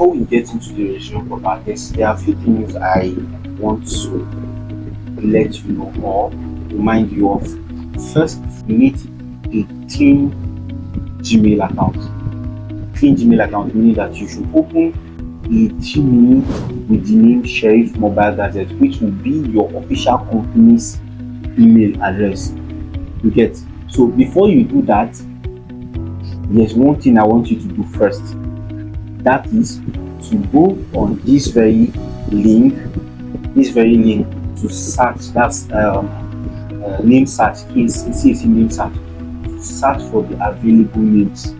before we get into the registration portal, there are a few things I want to let you know or remind you of. First, you need a clean Gmail account. Clean Gmail account meaning that you should open a Gmail with the name Sheriff Mobile Gadget, which will be your official company's email address. You get? So before you do that, there's one thing I want you to do first. That is to go on this very link to search. That's name search. CAC name search. Search for the available names.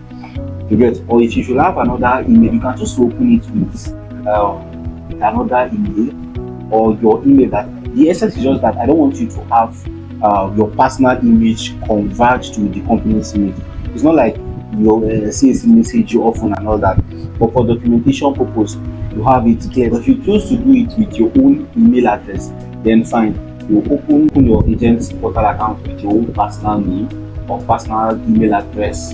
You get? Or if you should have another email, you can just open it with another email or your email. That the essence is just that I don't want you to have your personal image converge to the company's image. It's not like your CAC message you often and all that, but for documentation purpose, you have it clear. But if you choose to do it with your own email address, then fine. You open your agent's portal account with your own personal name or personal email address.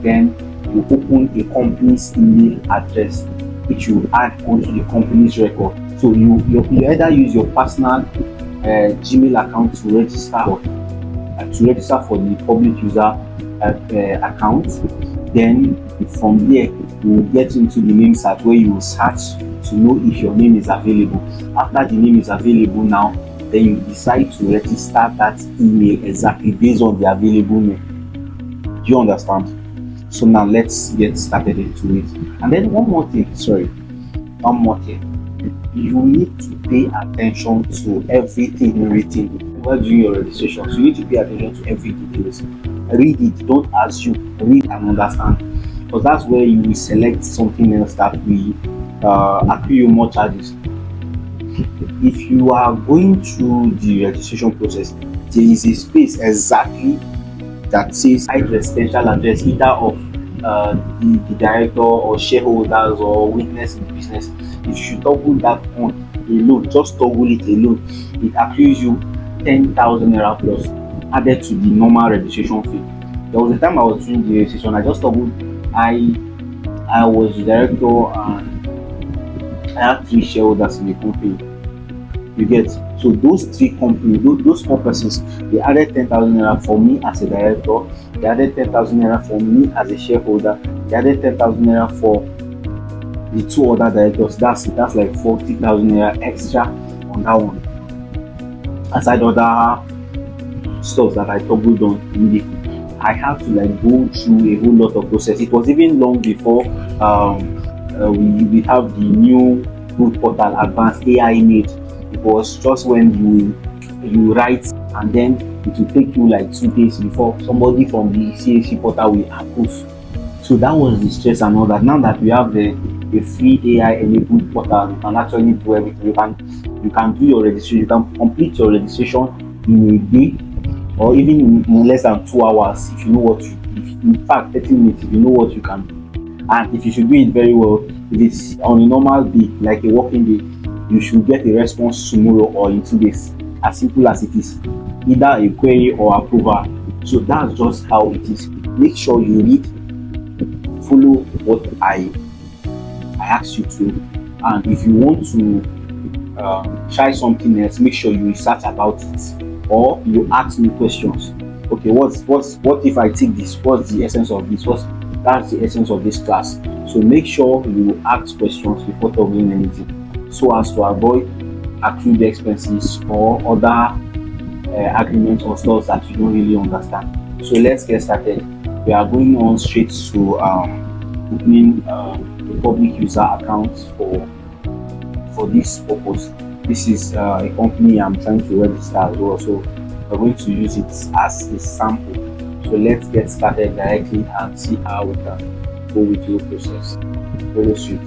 Then you open a company's email address, which you add onto the company's record. So you either use your personal Gmail account to register for the public user account. Then from there you will get into the name search where you will search to know if your name is available. After the name is available now, then you decide to register that email exactly based on the available name. Do you understand? So now let's get started into it. And then one more thing. You need to pay attention to everything written while doing your registration. So you need to pay attention to every details. Read it, don't assume. Read and understand, because that's where you will select something else that will accrue you more charges. If you are going through the registration process, there is a space exactly that says hide residential address either of the director or shareholders or witness in the business. If you toggle that on alone, just toggle it alone, it accrues you 10,000 naira plus added to the normal registration fee. There was a time I was doing the registration, I just toggled I was the director and I had 3 shareholders in the company. You get? So those 3 companies, those 4 persons, they added 10,000 naira for me as a director, they added 10,000 naira for me as a shareholder, they added 10,000 naira for the 2 other directors. That's like 40,000 naira extra on that one. Aside other stuff that I toggled on immediately. I had to like go through a whole lot of process. It was even long before we have the new good portal advanced AI made. It was just when you write and then it will take you like 2 days before somebody from the CAC portal will approve. So that was the stress and all that. Now that we have the free AI enabled portal, you can actually do everything. You can do your registration. You can complete your registration in a day or even in less than 2 hours if you know what in fact 30 minutes if you know what you can do. And if you should do it very well, if it's on a normal day like a working day, you should get a response tomorrow or in 2 days, as simple as it is, either a query or approval. So that's just how it is. Make sure you read, follow what I asked you to, and if you want to try something else, make sure you research about it or you ask me questions. Okay, what if I take this? What's the essence of this? That's the essence of this class. So make sure you ask questions before doing anything, so as to avoid accrued expenses or other agreements or stuff that you don't really understand. So let's get started. We are going on straight to opening a public user account for this purpose. This is a company I'm trying to register as well, so we're going to use it as a sample. So let's get started directly and see how we can go with the process. Very sweet.